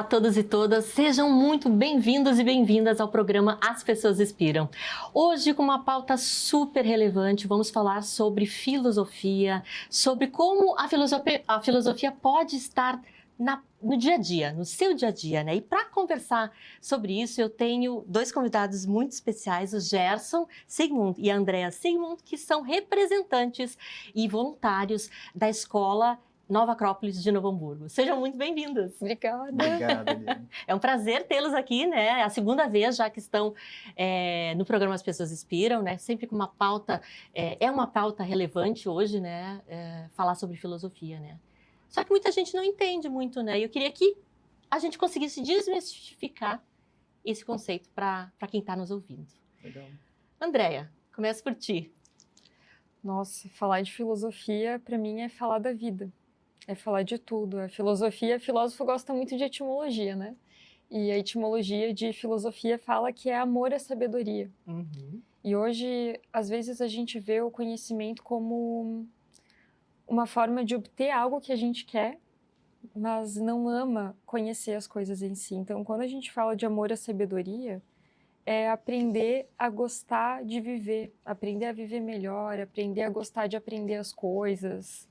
a todos e todas, sejam muito bem-vindos e bem-vindas ao programa As Pessoas Inspiram. Hoje, com uma pauta super relevante, vamos falar sobre filosofia, sobre como a filosofia pode estar no dia a dia, no seu dia a dia, né? E para conversar sobre isso, eu tenho dois convidados muito especiais, o Gerson Sigmund e a Andrea Sigmund, que são representantes e voluntários da Escola Nova Acrópolis de Novo Hamburgo. Sejam muito bem-vindos. Obrigada. Obrigado, Eliane. É um prazer tê-los aqui, né? É a segunda vez já que estão no programa As Pessoas Inspiram, né? Sempre com uma pauta, é uma pauta relevante hoje, né? Falar sobre filosofia, né? Só que muita gente não entende muito, né? E eu queria que a gente conseguisse desmistificar esse conceito para quem está nos ouvindo. Legal. Andrea, começa por ti. Nossa, falar de filosofia, para mim, é falar da vida. É falar de tudo. A filosofia, filósofo gosta muito de etimologia, né? E a etimologia de filosofia fala que é amor à sabedoria. Uhum. E hoje, às vezes, a gente vê o conhecimento como uma forma de obter algo que a gente quer, mas não ama conhecer as coisas em si. Então, quando a gente fala de amor à sabedoria, é aprender a gostar de viver, aprender a viver melhor, aprender a gostar de aprender as coisas,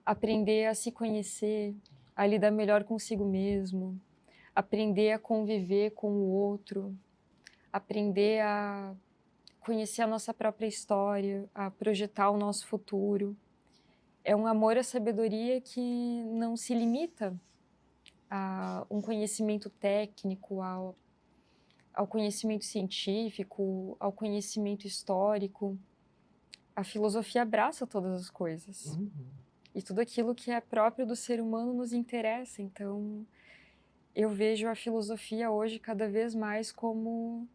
aprender a se conhecer, a lidar melhor consigo mesmo, aprender a conviver com o outro, aprender a conhecer a nossa própria história, a projetar o nosso futuro. É um amor à sabedoria que não se limita a um conhecimento técnico, ao conhecimento científico, ao conhecimento histórico. A filosofia abraça todas as coisas. Uhum. E tudo aquilo que é próprio do ser humano nos interessa. Então, eu vejo a filosofia hoje cada vez mais como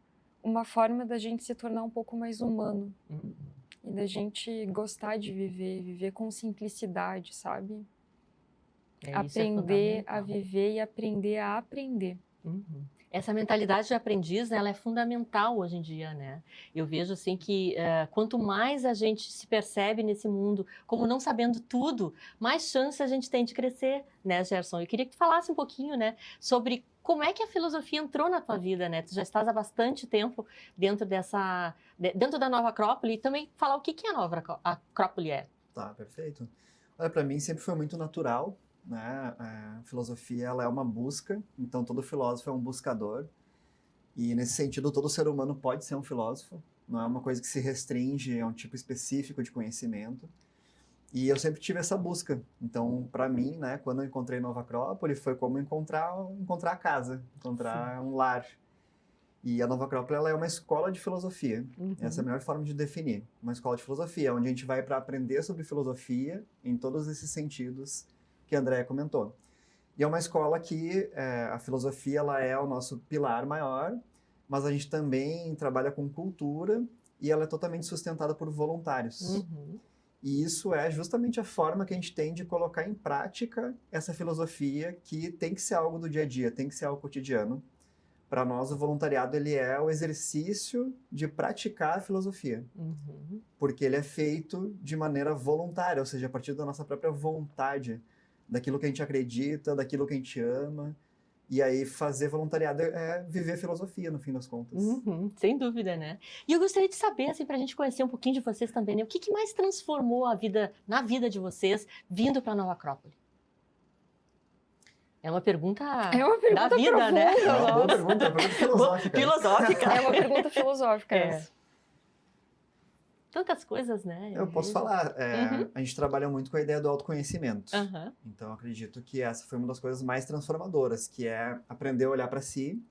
uma forma da gente se tornar um pouco mais humano. Uhum. E da gente gostar de viver com simplicidade, sabe? Isso é Aprender a fundamental. viver e aprender a aprender. Uhum. Essa mentalidade de aprendiz, né, ela é fundamental hoje em dia, né? Eu vejo assim que quanto mais a gente se percebe nesse mundo como não sabendo tudo, mais chance a gente tem de crescer, né, Gerson? Eu queria que tu falasse um pouquinho, né, sobre como é que a filosofia entrou na tua vida, né? Tu já estás há bastante tempo dentro da Nova Acrópole e também falar o que a Nova Acrópole é. Tá, perfeito. Olha, para mim sempre foi muito natural, né? A filosofia, ela é uma busca, então todo filósofo é um buscador. E nesse sentido, todo ser humano pode ser um filósofo. Não é uma coisa que se restringe a um tipo específico de conhecimento. E eu sempre tive essa busca. Então, para mim, né, quando eu encontrei Nova Acrópole, foi como encontrar a casa, encontrar um lar. E a Nova Acrópole, ela é uma escola de filosofia. Uhum. Essa é a melhor forma de definir. Uma escola de filosofia, onde a gente vai para aprender sobre filosofia em todos esses sentidos que a Andrea comentou. E é uma escola que a filosofia ela é o nosso pilar maior, mas a gente também trabalha com cultura e ela é totalmente sustentada por voluntários. Uhum. E isso é justamente a forma que a gente tem de colocar em prática essa filosofia que tem que ser algo do dia a dia, tem que ser algo cotidiano. Para nós, o voluntariado ele é o exercício de praticar a filosofia, Uhum. porque ele é feito de maneira voluntária, ou seja, a partir da nossa própria vontade, daquilo que a gente acredita, daquilo que a gente ama. E aí fazer voluntariado é viver filosofia, no fim das contas. Uhum, sem dúvida, né? E eu gostaria de saber, assim, para a gente conhecer um pouquinho de vocês também, né? O que mais transformou na vida de vocês vindo para a Nova Acrópole? É uma pergunta da vida, profunda, né? É uma boa Nossa. pergunta, é uma pergunta filosófica. Filosófica. É uma pergunta filosófica É. essa. Tantas coisas, né? Eu posso vejo. falar, Uhum. a gente trabalha muito com a ideia do autoconhecimento. Aham. Então, eu acredito que essa foi uma das coisas mais transformadoras, que é aprender a olhar para si,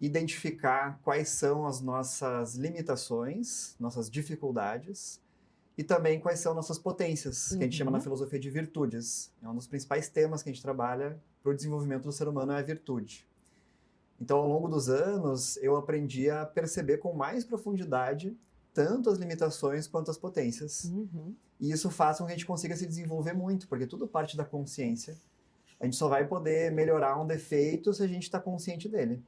identificar quais são as nossas limitações, nossas dificuldades, e também quais são nossas potências, que a gente chama na filosofia de virtudes. É um dos principais temas que a gente trabalha para o desenvolvimento do ser humano é a virtude. Então, ao longo dos anos, eu aprendi a perceber com mais profundidade tanto as limitações quanto as potências. Uhum. E isso faz com que a gente consiga se desenvolver muito, porque tudo parte da consciência. A gente só vai poder melhorar um defeito se a gente está consciente dele.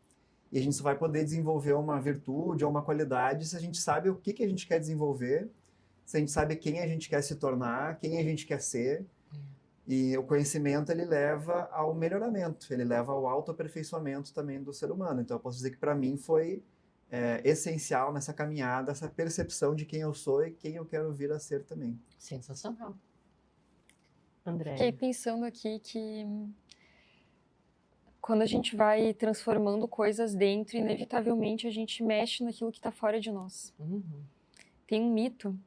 E a gente só vai poder desenvolver uma virtude ou uma qualidade se a gente sabe o que a gente quer desenvolver, se a gente sabe quem a gente quer se tornar, quem a gente quer ser. E o conhecimento, ele leva ao melhoramento, ele leva ao autoaperfeiçoamento também do ser humano. Então, eu posso dizer que para mim foi essencial nessa caminhada, essa percepção de quem eu sou e quem eu quero vir a ser também. Sensacional. André. Fiquei pensando aqui que quando a gente vai transformando coisas dentro, inevitavelmente a gente mexe naquilo que está fora de nós. Uhum. Tem um mito,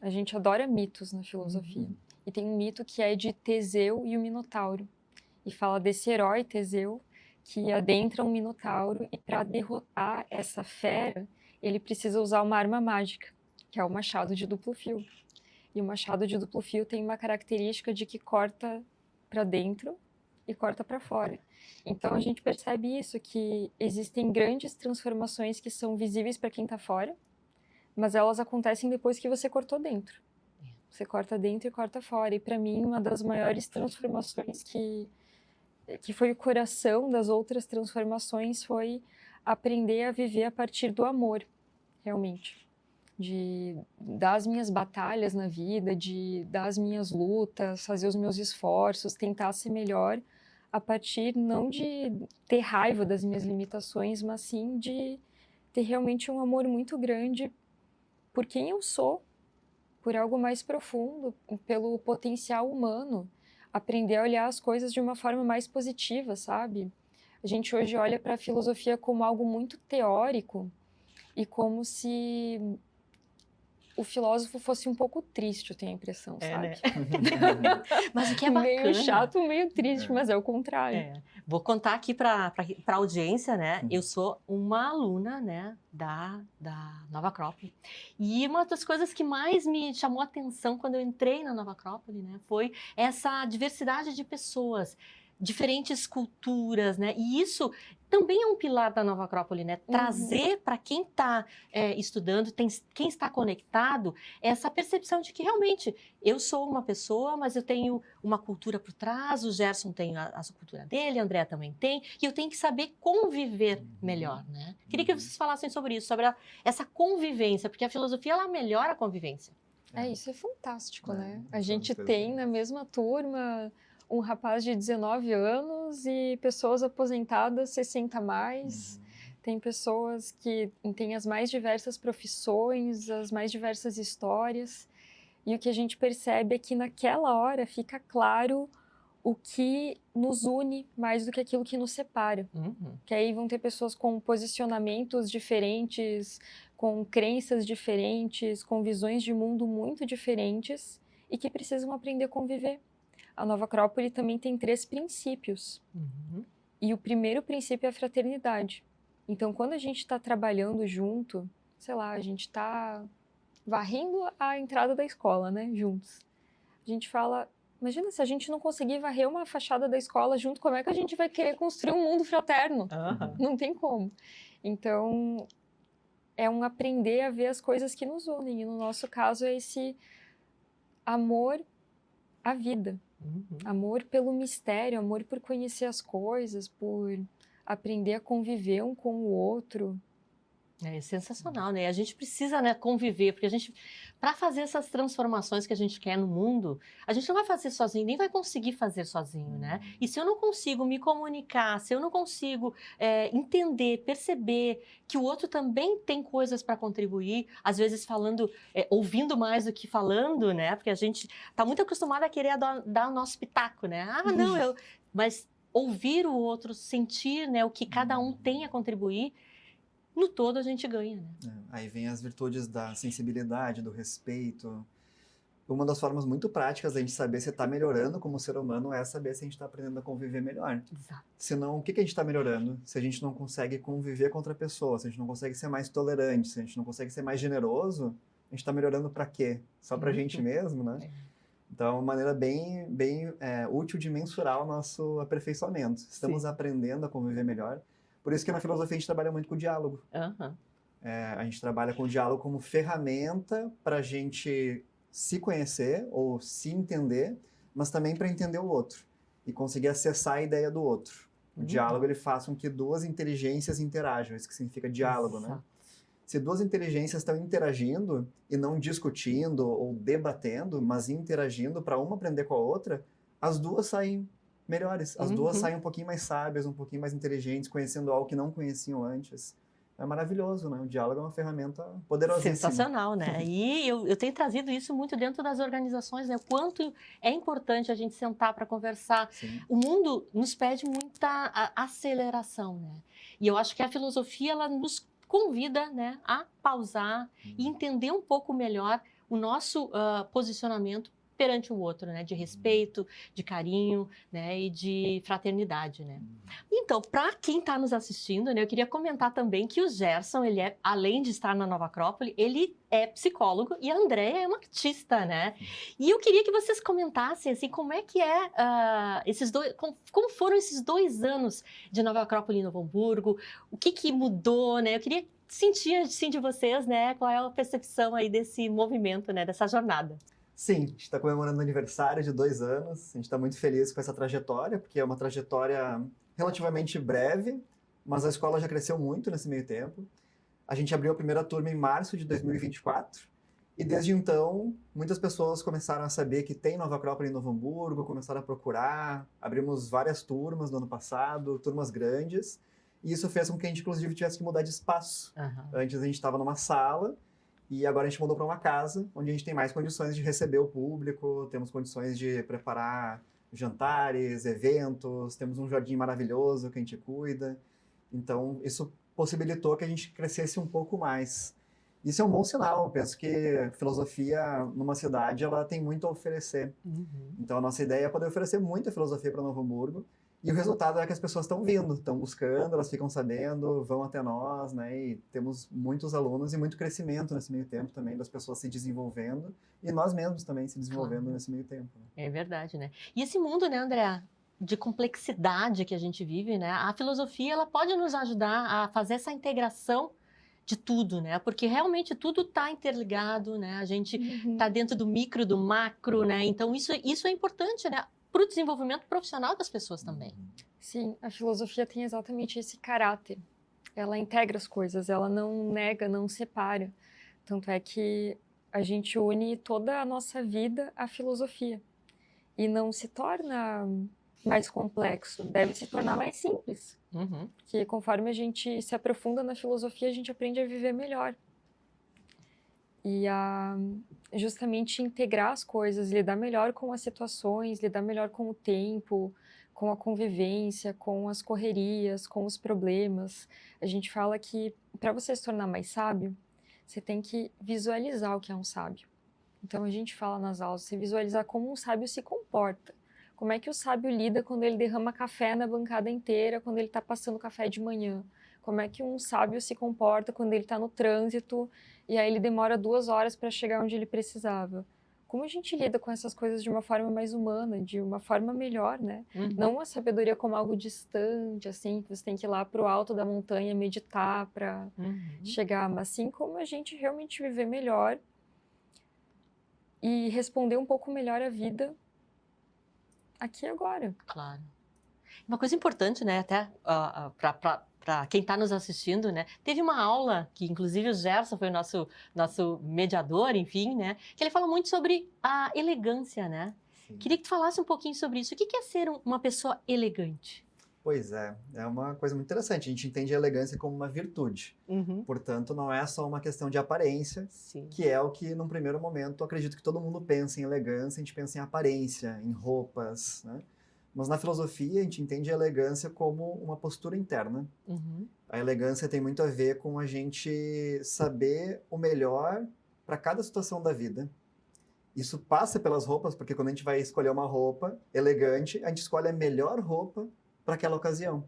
a gente adora mitos na filosofia, e tem um mito que é de Teseu e o Minotauro. E fala desse herói Teseu que adentra um Minotauro e para derrotar essa fera, ele precisa usar uma arma mágica, que é o machado de duplo fio. E o machado de duplo fio tem uma característica de que corta para dentro e corta para fora. Então a gente percebe isso, que existem grandes transformações que são visíveis para quem está fora, mas elas acontecem depois que você cortou dentro. Você corta dentro e corta fora. E para mim, uma das maiores transformações que foi o coração das outras transformações foi aprender a viver a partir do amor, realmente. Das minhas batalhas na vida, das minhas lutas, fazer os meus esforços, tentar ser melhor a partir não de ter raiva das minhas limitações, mas sim de ter realmente um amor muito grande por quem eu sou, por algo mais profundo, pelo potencial humano, aprender a olhar as coisas de uma forma mais positiva, sabe? A gente hoje olha para a filosofia como algo muito teórico e como se o filósofo fosse um pouco triste, eu tenho a impressão, sabe? Né? Mas o que é bacana... Meio chato, meio triste, mas é o contrário. Vou contar aqui para a audiência, né? Eu sou uma aluna, né, da Nova Acrópole. E uma das coisas que mais me chamou a atenção quando eu entrei na Nova Acrópole, né, foi essa diversidade de pessoas, diferentes culturas, né? E isso também é um pilar da Nova Acrópole, né? Trazer para quem está estudando, quem está conectado, essa percepção de que realmente eu sou uma pessoa, mas eu tenho uma cultura por trás, o Gerson tem a sua cultura dele, a André também tem, e eu tenho que saber conviver melhor, né? Queria que vocês falassem sobre isso, sobre essa convivência, porque a filosofia, ela melhora a convivência. Isso é fantástico, né? A gente tem na mesma turma um rapaz de 19 anos e pessoas aposentadas 60 a mais. Tem pessoas que têm as mais diversas profissões, as mais diversas histórias. E o que a gente percebe é que naquela hora fica claro o que nos une mais do que aquilo que nos separa. Que aí vão ter pessoas com posicionamentos diferentes, com crenças diferentes, com visões de mundo muito diferentes e que precisam aprender a conviver. A Nova Acrópole também tem 3 princípios. E o primeiro princípio é a fraternidade. Então, quando a gente está trabalhando junto, sei lá, a gente está varrendo a entrada da escola, né, juntos. A gente fala, imagina se a gente não conseguir varrer uma fachada da escola junto, como é que a gente vai querer construir um mundo fraterno? Não tem como. Então, é um aprender a ver as coisas que nos unem. E no nosso caso é esse amor à vida. Amor pelo mistério, amor por conhecer as coisas, por aprender a conviver um com o outro. É sensacional, né? A gente precisa, né, conviver, porque a gente, para fazer essas transformações que a gente quer no mundo, a gente não vai fazer sozinho, nem vai conseguir fazer sozinho, né? E se eu não consigo me comunicar, se eu não consigo entender, perceber que o outro também tem coisas para contribuir, às vezes falando, ouvindo mais do que falando, né? Porque a gente está muito acostumado a querer dar o nosso pitaco, né? Ah, não, mas ouvir o outro, sentir, né, o que cada um tem a contribuir, no todo a gente ganha, né? Aí vem as virtudes da sensibilidade, do respeito. Uma das formas muito práticas da gente saber se está melhorando como ser humano é saber se a gente está aprendendo a conviver melhor. Exato. Senão, o que a gente está melhorando? Se a gente não consegue conviver com outra pessoa, se a gente não consegue ser mais tolerante, se a gente não consegue ser mais generoso, a gente está melhorando para quê? Só para a gente mesmo, né? Então, é uma maneira bem útil de mensurar o nosso aperfeiçoamento. Estamos aprendendo a conviver melhor. Por isso que na filosofia a gente trabalha muito com o diálogo. A gente trabalha com o diálogo como ferramenta para a gente se conhecer ou se entender, mas também para entender o outro e conseguir acessar a ideia do outro. O diálogo ele faz com que 2 inteligências interajam, isso que significa diálogo, né? Se 2 inteligências estão interagindo e não discutindo ou debatendo, mas interagindo para uma aprender com a outra, as duas saem melhores, as duas Uhum. saem um pouquinho mais sábias, um pouquinho mais inteligentes, conhecendo algo que não conheciam antes. É maravilhoso, né? O diálogo é uma ferramenta poderosíssima. Sensacional, né? E eu tenho trazido isso muito dentro das organizações, né? O quanto é importante a gente sentar para conversar. Sim. O mundo nos pede muita aceleração, né? E eu acho que a filosofia, ela nos convida, né, a pausar e entender um pouco melhor o nosso posicionamento perante o outro, né? De respeito, de carinho, né? E de fraternidade, né? Então, para quem está nos assistindo, né, eu queria comentar também que o Gerson, ele é, além de estar na Nova Acrópole, ele é psicólogo e a Andréia é uma artista, né? E eu queria que vocês comentassem, assim, como é que é esses dois, como foram esses 2 anos de Nova Acrópole e Novo Hamburgo, o que mudou, né? Eu queria sentir, assim, de vocês, né, qual é a percepção aí desse movimento, né, dessa jornada. Sim, a gente está comemorando o aniversário de 2 anos, a gente está muito feliz com essa trajetória, porque é uma trajetória relativamente breve, mas a escola já cresceu muito nesse meio tempo. A gente abriu a primeira turma em março de 2024, e desde então, muitas pessoas começaram a saber que tem Nova Acrópole em Novo Hamburgo, começaram a procurar, abrimos várias turmas no ano passado, turmas grandes, e isso fez com que a gente, inclusive, tivesse que mudar de espaço. Antes a gente estava numa sala, e agora a gente mudou para uma casa, onde a gente tem mais condições de receber o público, temos condições de preparar jantares, eventos, temos um jardim maravilhoso que a gente cuida. Então, isso possibilitou que a gente crescesse um pouco mais. Isso é um bom sinal. Eu penso que filosofia numa cidade, ela tem muito a oferecer. Então, a nossa ideia é poder oferecer muita filosofia para Novo Hamburgo. E o resultado é que as pessoas estão vindo, estão buscando, elas ficam sabendo, vão até nós, né? E temos muitos alunos e muito crescimento nesse meio tempo também, das pessoas se desenvolvendo e nós mesmos também se desenvolvendo nesse meio tempo. Né? É verdade, né? E esse mundo, né, André, de complexidade que a gente vive, né? A filosofia, ela pode nos ajudar a fazer essa integração de tudo, né? Porque realmente tudo está interligado, né? A gente está dentro do micro, do macro, né? Então isso é importante, né? Para o desenvolvimento profissional das pessoas também. Sim, a filosofia tem exatamente esse caráter. Ela integra as coisas, ela não nega, não separa. Tanto é que a gente une toda a nossa vida à filosofia. E não se torna mais complexo, deve se tornar mais simples. Porque conforme a gente se aprofunda na filosofia, a gente aprende a viver melhor. E a justamente integrar as coisas, lidar melhor com as situações, lidar melhor com o tempo, com a convivência, com as correrias, com os problemas. A gente fala que para você se tornar mais sábio, você tem que visualizar o que é um sábio. Então a gente fala nas aulas, você visualizar como um sábio se comporta. Como é que o sábio lida quando ele derrama café na bancada inteira, quando ele está passando café de manhã? Como é que um sábio se comporta quando ele está no trânsito e aí ele demora 2 horas para chegar onde ele precisava? Como a gente lida com essas coisas de uma forma mais humana, de uma forma melhor, né? Não a sabedoria como algo distante, assim, que você tem que ir lá para o alto da montanha meditar para chegar, mas sim como a gente realmente viver melhor e responder um pouco melhor à vida aqui e agora. Claro. Uma coisa importante, né, até para quem está nos assistindo, né, teve uma aula que, inclusive, o Gerson foi o nosso mediador, enfim, né, que ele fala muito sobre a elegância, né? Sim. Queria que tu falasse um pouquinho sobre isso. O que é ser uma pessoa elegante? Pois é uma coisa muito interessante. A gente entende a elegância como uma virtude. Portanto, não é só uma questão de aparência, Sim. que é o que, num primeiro momento, acredito que todo mundo pensa em elegância, a gente pensa em aparência, em roupas, né? Mas na filosofia, a gente entende a elegância como uma postura interna. A elegância tem muito a ver com a gente saber o melhor para cada situação da vida. Isso passa pelas roupas, porque quando a gente vai escolher uma roupa elegante, a gente escolhe a melhor roupa para aquela ocasião.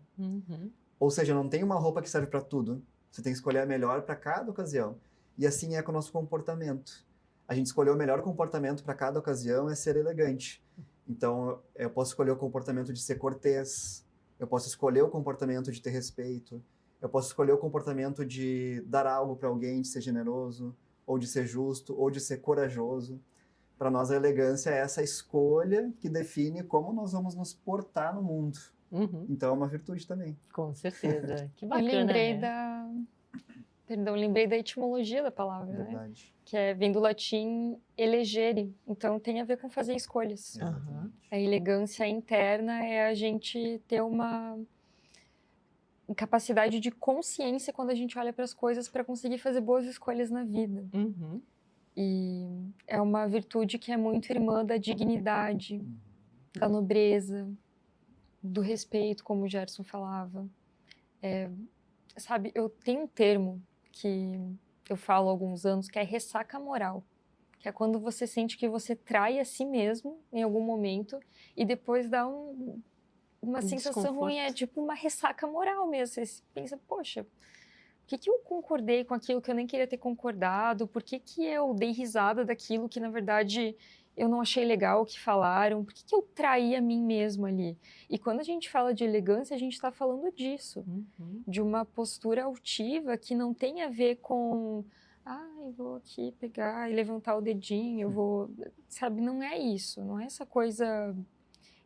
Ou seja, não tem uma roupa que serve para tudo. Você tem que escolher a melhor para cada ocasião. E assim é com o nosso comportamento. A gente escolher o melhor comportamento para cada ocasião é ser elegante. Então, eu posso escolher o comportamento de ser cortês, eu posso escolher o comportamento de ter respeito, eu posso escolher o comportamento de dar algo para alguém, de ser generoso, ou de ser justo, ou de ser corajoso. Para nós, a elegância é essa escolha que define como nós vamos nos portar no mundo. Então, é uma virtude também. Com certeza. Que Eu bacana, lembrei né? Perdão, lembrei da etimologia da palavra, né? Verdade. Que vem do latim elegere, então tem a ver com fazer escolhas. Exatamente. A elegância interna é a gente ter uma capacidade de consciência quando a gente olha para as coisas para conseguir fazer boas escolhas na vida. Uhum. E é uma virtude que é muito irmã da dignidade, da nobreza, do respeito, como o Gerson falava. Sabe, eu tenho um termo que eu falo há alguns anos, que é ressaca moral. Que é quando você sente que você trai a si mesmo em algum momento e depois dá uma sensação ruim, é tipo uma ressaca moral mesmo. Você pensa, poxa, por que eu concordei com aquilo que eu nem queria ter concordado? Por que eu dei risada daquilo que, na verdade, eu não achei legal o que falaram? Por que eu traí a mim mesmo ali? E quando a gente fala de elegância, a gente está falando disso. De uma postura altiva que não tem a ver com... eu vou aqui pegar e levantar o dedinho, eu vou... Sabe, não é isso. Não é essa coisa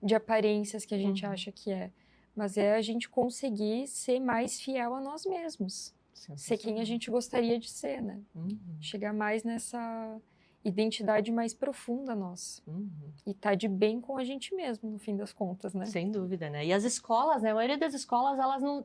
de aparências que a gente acha que é. Mas é a gente conseguir ser mais fiel a nós mesmos. Ser quem a gente gostaria de ser, né? Chegar mais nessa identidade mais profunda nossa. E tá de bem com a gente mesmo, no fim das contas, né? Sem dúvida, né? E as escolas, né? A maioria das escolas,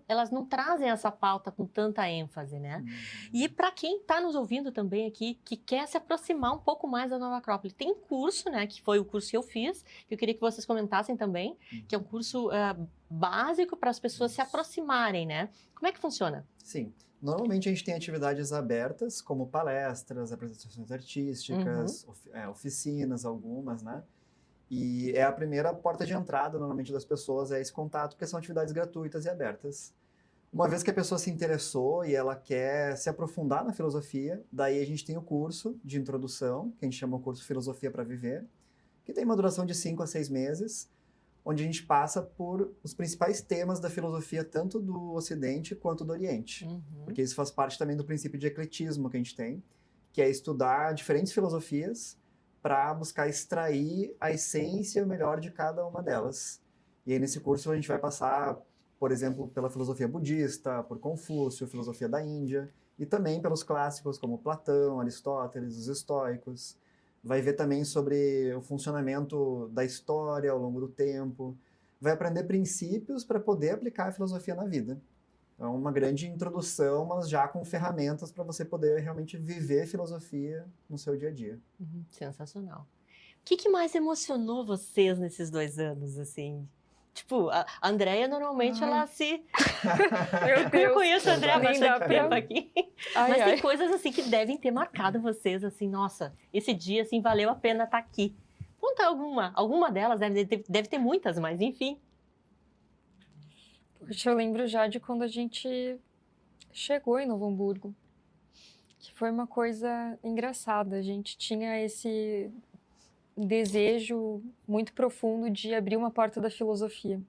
elas não trazem essa pauta com tanta ênfase, né? E para quem está nos ouvindo também aqui, que quer se aproximar um pouco mais da Nova Acrópole, tem curso, né? Que foi o curso que eu fiz, que eu queria que vocês comentassem também, que é um curso básico para as pessoas se aproximarem, né? Como é que funciona? Sim. Normalmente a gente tem atividades abertas, como palestras, apresentações artísticas, oficinas algumas, né? E é a primeira porta de entrada, normalmente, das pessoas, é esse contato, porque são atividades gratuitas e abertas. Uma vez que a pessoa se interessou e ela quer se aprofundar na filosofia, daí a gente tem o curso de introdução, que a gente chama o curso Filosofia para Viver, que tem uma duração de 5 a 6 meses, onde a gente passa por os principais temas da filosofia, tanto do Ocidente quanto do Oriente. Porque isso faz parte também do princípio de ecletismo que a gente tem, que é estudar diferentes filosofias para buscar extrair a essência e o melhor de cada uma delas. E aí nesse curso a gente vai passar, por exemplo, pela filosofia budista, por Confúcio, filosofia da Índia, e também pelos clássicos como Platão, Aristóteles, os estoicos. Vai ver também sobre o funcionamento da história ao longo do tempo. Vai aprender princípios para poder aplicar a filosofia na vida. É uma grande introdução, mas já com ferramentas para você poder realmente viver filosofia no seu dia a dia. Sensacional. O que mais emocionou vocês nesses 2 anos, assim? Tipo, a Andréia, normalmente, ela se... Meu Deus. Eu conheço a Andréia há bastante tempo aqui. Mas tem ai. coisas, assim, que devem ter marcado vocês, assim, nossa, esse dia, assim, valeu a pena estar aqui. Conta alguma delas, deve ter muitas, mas enfim. Poxa, eu lembro já de quando a gente chegou em Novo Hamburgo, que foi uma coisa engraçada. A gente tinha esse desejo muito profundo de abrir uma porta da filosofia.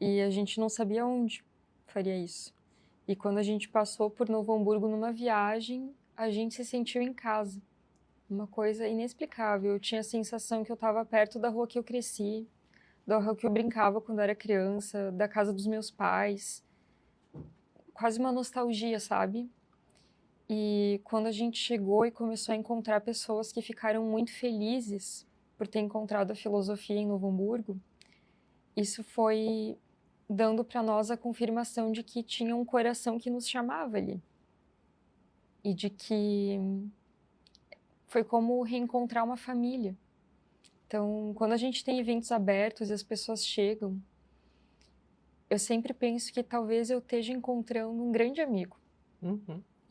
E a gente não sabia onde faria isso. E quando a gente passou por Novo Hamburgo numa viagem, a gente se sentiu em casa. Uma coisa inexplicável. Eu tinha a sensação que eu estava perto da rua que eu cresci, da rua que eu brincava quando era criança, da casa dos meus pais. Quase uma nostalgia, sabe? E quando a gente chegou e começou a encontrar pessoas que ficaram muito felizes por ter encontrado a filosofia em Novo Hamburgo, isso foi dando para nós a confirmação de que tinha um coração que nos chamava ali. E de que foi como reencontrar uma família. Então, quando a gente tem eventos abertos e as pessoas chegam, eu sempre penso que talvez eu esteja encontrando um grande amigo.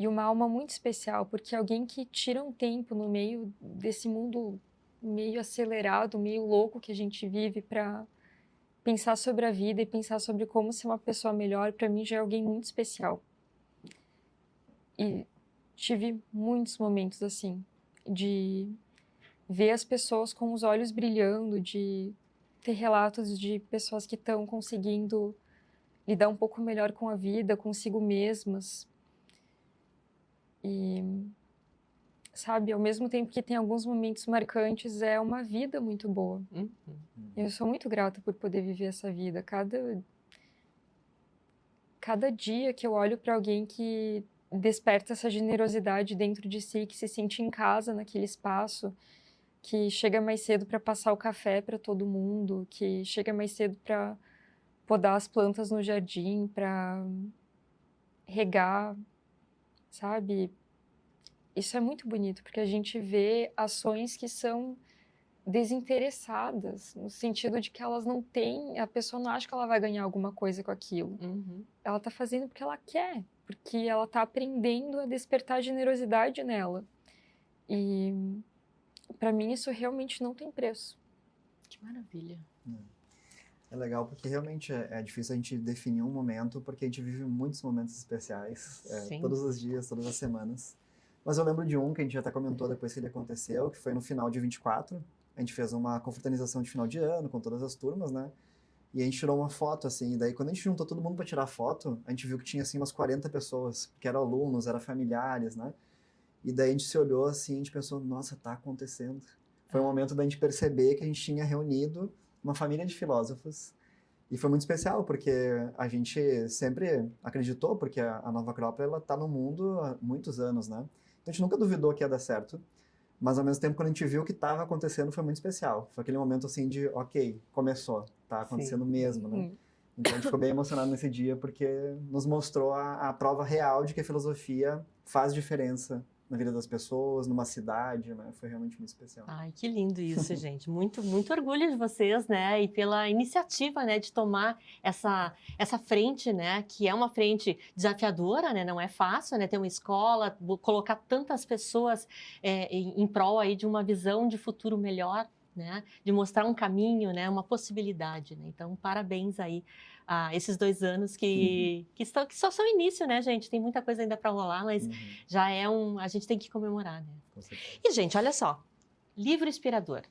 E uma alma muito especial, porque alguém que tira um tempo no meio desse mundo meio acelerado, meio louco que a gente vive para pensar sobre a vida e pensar sobre como ser uma pessoa melhor, para mim já é alguém muito especial. E tive muitos momentos assim, de ver as pessoas com os olhos brilhando, de ter relatos de pessoas que estão conseguindo lidar um pouco melhor com a vida, consigo mesmas. E, sabe, ao mesmo tempo que tem alguns momentos marcantes, é uma vida muito boa. Eu sou muito grata por poder viver essa vida. Cada dia que eu olho para alguém que desperta essa generosidade dentro de si, que se sente em casa naquele espaço, que chega mais cedo para passar o café para todo mundo, que chega mais cedo para podar as plantas no jardim, para regar, sabe? Isso é muito bonito, porque a gente vê ações que são desinteressadas, no sentido de que elas não têm, a pessoa não acha que ela vai ganhar alguma coisa com aquilo. Ela está fazendo porque ela quer, porque ela está aprendendo a despertar generosidade nela. E para mim isso realmente não tem preço. Que maravilha. É legal porque realmente é difícil a gente definir um momento, porque a gente vive muitos momentos especiais, todos os dias, todas as semanas. Mas eu lembro de um que a gente já até comentou depois que ele aconteceu, que foi no final de 24. A gente fez uma confraternização de final de ano com todas as turmas, né? E a gente tirou uma foto, assim, e daí quando a gente juntou todo mundo para tirar foto, a gente viu que tinha, assim, umas 40 pessoas, que eram alunos, eram familiares, né? E daí a gente se olhou, assim, a gente pensou, nossa, tá acontecendo. Foi um momento da gente perceber que a gente tinha reunido uma família de filósofos. E foi muito especial, porque a gente sempre acreditou, porque a Nova Acrópole, ela tá no mundo há muitos anos, né? Então a gente nunca duvidou que ia dar certo. Mas ao mesmo tempo, quando a gente viu o que estava acontecendo, foi muito especial. Foi aquele momento assim de, ok, começou, tá acontecendo mesmo, né? Então a gente ficou bem emocionado nesse dia, porque nos mostrou a prova real de que a filosofia faz diferença na vida das pessoas, numa cidade, né? Foi realmente muito especial. Ai, que lindo isso, gente. Muito, muito orgulho de vocês, né? E pela iniciativa, né, de tomar essa frente, né? Que é uma frente desafiadora, né? Não é fácil, né? Ter uma escola, colocar tantas pessoas em prol aí de uma visão de futuro melhor, né? De mostrar um caminho, né? Uma possibilidade, né? Então, parabéns aí a esses 2 anos que só são início, né, gente? Tem muita coisa ainda para rolar, mas já é a gente tem que comemorar, né? Com certeza. E, gente, olha só, livro inspirador.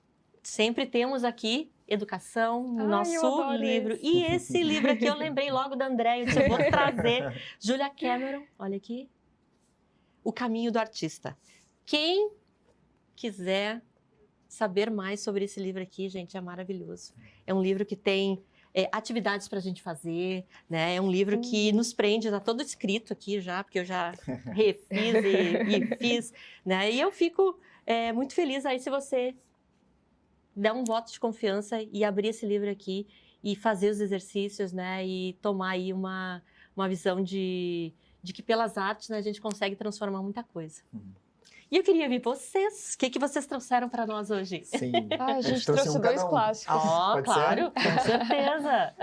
Sempre temos aqui educação no nosso livro. Esse. E esse livro aqui eu lembrei logo da Andréia, eu disse, eu vou trazer. Julia Cameron, olha aqui, O Caminho do Artista. Quem quiser saber mais sobre esse livro aqui, gente, é maravilhoso. É um livro que tem atividades para a gente fazer, né? É um livro que nos prende, está todo escrito aqui já, porque eu já refiz e fiz, né? E eu fico muito feliz aí se você der um voto de confiança e abrir esse livro aqui e fazer os exercícios, né? E tomar aí uma visão de que pelas artes, né, a gente consegue transformar muita coisa. E eu queria ver vocês. O que vocês trouxeram para nós hoje? Sim. A gente trouxe 2 clássicos. Ó, claro, com certeza.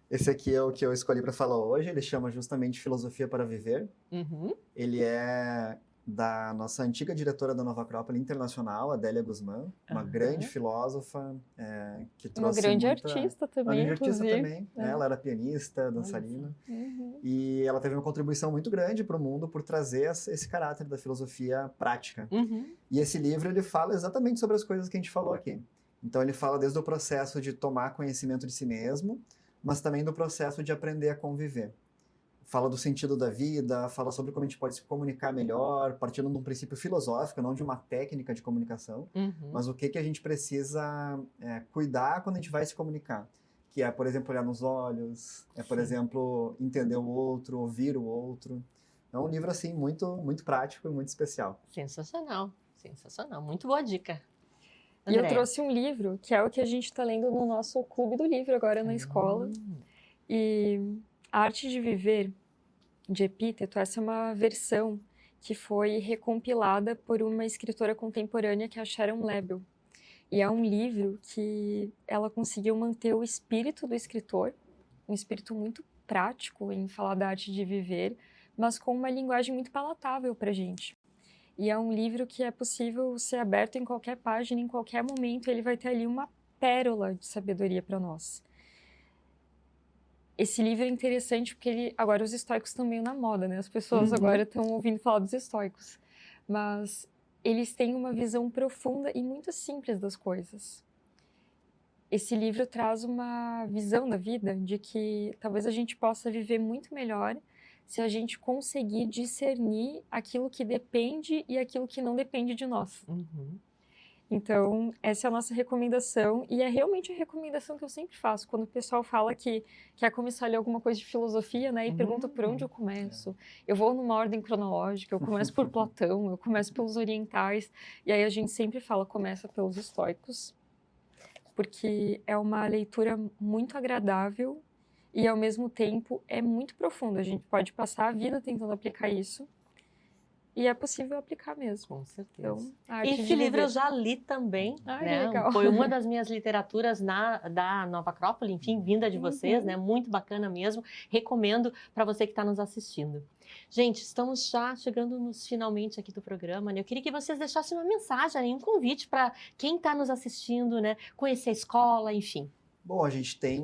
Esse aqui é o que eu escolhi para falar hoje. Ele chama justamente Filosofia para Viver. Ele é da nossa antiga diretora da Nova Acrópole Internacional, Adélia Guzmán, uma grande filósofa que trouxe uma grande artista também, uma grande artista inclusive. também. Ela era pianista, dançarina. E ela teve uma contribuição muito grande para o mundo por trazer esse caráter da filosofia prática. E esse livro, ele fala exatamente sobre as coisas que a gente falou aqui. Então, ele fala desde o processo de tomar conhecimento de si mesmo, mas também do processo de aprender a conviver. Fala do sentido da vida, fala sobre como a gente pode se comunicar melhor, partindo de um princípio filosófico, não de uma técnica de comunicação, mas o que a gente precisa cuidar quando a gente vai se comunicar. Que é, por exemplo, olhar nos olhos, por exemplo, entender o outro, ouvir o outro. É um livro, assim, muito, muito prático e muito especial. Sensacional, sensacional. Muito boa dica. E eu trouxe um livro, que é o que a gente está lendo no nosso clube do livro agora na escola. E A Arte de Viver, de Epíteto, essa é uma versão que foi recompilada por uma escritora contemporânea que é a Sharon Lebel. E é um livro que ela conseguiu manter o espírito do escritor, um espírito muito prático em falar da arte de viver, mas com uma linguagem muito palatável para a gente. E é um livro que é possível ser aberto em qualquer página, em qualquer momento, ele vai ter ali uma pérola de sabedoria para nós. Esse livro é interessante porque agora os estoicos estão meio na moda, né? As pessoas agora estão ouvindo falar dos estoicos. Mas eles têm uma visão profunda e muito simples das coisas. Esse livro traz uma visão da vida de que talvez a gente possa viver muito melhor se a gente conseguir discernir aquilo que depende e aquilo que não depende de nós. Então, essa é a nossa recomendação, e é realmente a recomendação que eu sempre faço, quando o pessoal fala que quer começar a ler alguma coisa de filosofia, né, e pergunta por onde eu começo. Eu vou numa ordem cronológica, eu começo por Platão, eu começo pelos orientais, e aí a gente sempre fala, começa pelos estoicos, porque é uma leitura muito agradável e, ao mesmo tempo, é muito profunda. A gente pode passar a vida tentando aplicar isso, e é possível aplicar mesmo. Com certeza. Então, a arte Esse de livro eu viver. já li também, Ah, que né? legal. Foi uma das minhas literaturas da Nova Acrópole, enfim, vinda de vocês, né? Muito bacana mesmo. Recomendo para você que está nos assistindo. Gente, estamos já chegando nos finalmente aqui do programa, né? Eu queria que vocês deixassem uma mensagem, um convite para quem está nos assistindo, né? Conhecer a escola, enfim. Bom, a gente tem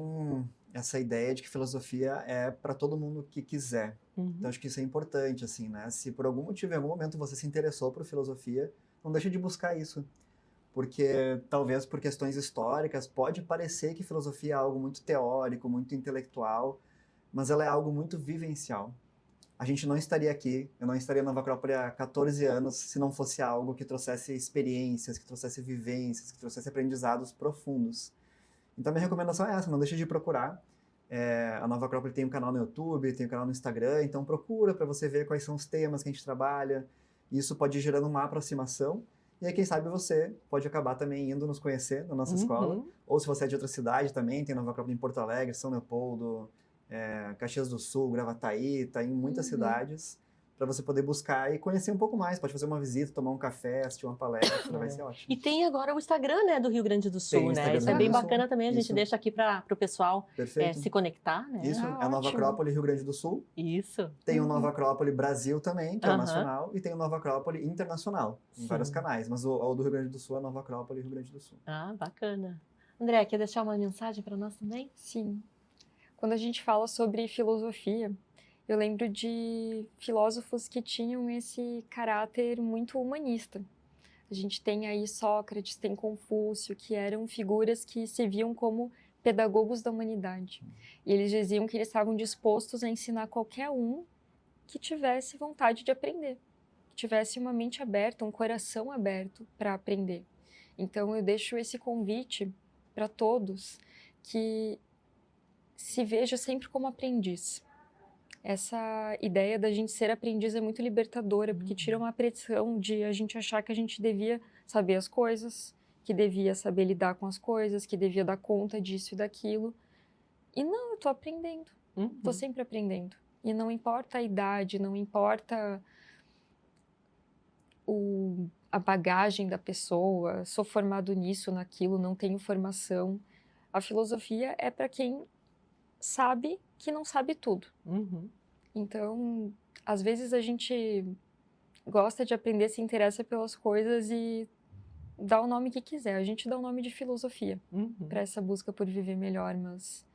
essa ideia de que filosofia é para todo mundo que quiser. Então, acho que isso é importante, assim, né? Se por algum motivo, em algum momento, você se interessou por filosofia, não deixe de buscar isso. Porque, talvez por questões históricas, pode parecer que filosofia é algo muito teórico, muito intelectual, mas ela é algo muito vivencial. A gente não estaria aqui, eu não estaria na Nova Acrópole há 14 anos, se não fosse algo que trouxesse experiências, que trouxesse vivências, que trouxesse aprendizados profundos. Então, minha recomendação é essa, não deixe de procurar. A Nova Acrópole tem um canal no YouTube, tem um canal no Instagram, então procura para você ver quais são os temas que a gente trabalha. Isso pode ir gerando uma aproximação. E aí, quem sabe você pode acabar também indo nos conhecer na nossa escola. Ou se você é de outra cidade também, tem Nova Acrópole em Porto Alegre, São Leopoldo, Caxias do Sul, Gravataí, tá em muitas cidades, para você poder buscar e conhecer um pouco mais. Pode fazer uma visita, tomar um café, assistir uma palestra, vai ser ótimo. E tem agora o Instagram, né, do Rio Grande do Sul, né? Isso é bem bacana também, a gente deixa aqui para o pessoal se conectar, né? Isso, é a Nova Acrópole Rio Grande do Sul. Isso. Tem o Nova Acrópole Brasil também, que é o nacional, e tem o Nova Acrópole Internacional, em vários canais. Mas o do Rio Grande do Sul é a Nova Acrópole Rio Grande do Sul. Ah, bacana. André, quer deixar uma mensagem para nós também? Sim. Quando a gente fala sobre filosofia, eu lembro de filósofos que tinham esse caráter muito humanista. A gente tem aí Sócrates, tem Confúcio, que eram figuras que se viam como pedagogos da humanidade. E eles diziam que eles estavam dispostos a ensinar qualquer um que tivesse vontade de aprender, que tivesse uma mente aberta, um coração aberto para aprender. Então eu deixo esse convite para todos que se veja sempre como aprendiz. Essa ideia da gente ser aprendiz é muito libertadora, porque tira uma pressão de a gente achar que a gente devia saber as coisas, que devia saber lidar com as coisas, que devia dar conta disso e daquilo. E não, eu tô aprendendo. Tô sempre aprendendo. E não importa a idade, não importa a bagagem da pessoa, sou formado nisso, naquilo, não tenho formação. A filosofia é para quem sabe que não sabe tudo. Então, às vezes a gente gosta de aprender, se interessa pelas coisas e dá o nome que quiser. A gente dá o nome de filosofia para essa busca por viver melhor, mas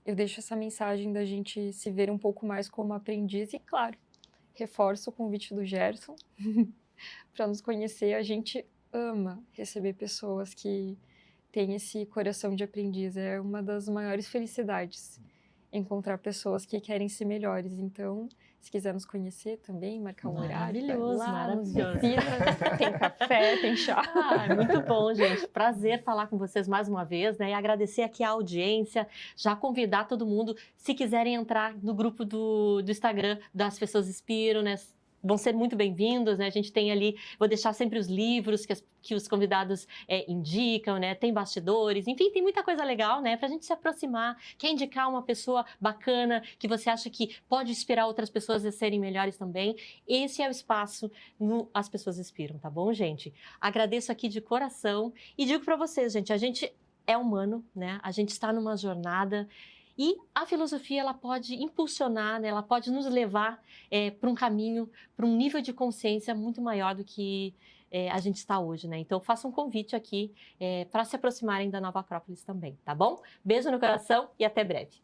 eu deixo essa mensagem da gente se ver um pouco mais como aprendiz e, claro, reforço o convite do Gerson para nos conhecer. A gente ama receber pessoas que têm esse coração de aprendiz. É uma das maiores felicidades encontrar pessoas que querem ser melhores. Então, se quiser nos conhecer também, marcar um horário. Maravilhoso. Tem café, tem chá. Muito bom, gente. Prazer falar com vocês mais uma vez, né? E agradecer aqui a audiência. Já convidar todo mundo, se quiserem entrar no grupo do Instagram das Pessoas Inspiram, né? Vão ser muito bem-vindos, né? A gente tem ali, vou deixar sempre os livros que os convidados indicam, né? Tem bastidores, enfim, tem muita coisa legal, né? Pra gente se aproximar. Quer indicar uma pessoa bacana que você acha que pode inspirar outras pessoas a serem melhores também? Esse é o espaço no As Pessoas Inspiram, tá bom, gente? Agradeço aqui de coração e digo pra vocês, gente, a gente é humano, né? A gente está numa jornada. E a filosofia, ela pode impulsionar, né? Ela pode nos levar para um caminho, para um nível de consciência muito maior do que a gente está hoje, né? Então, faço um convite aqui para se aproximarem da Nova Acrópolis também, tá bom? Beijo no coração e até breve.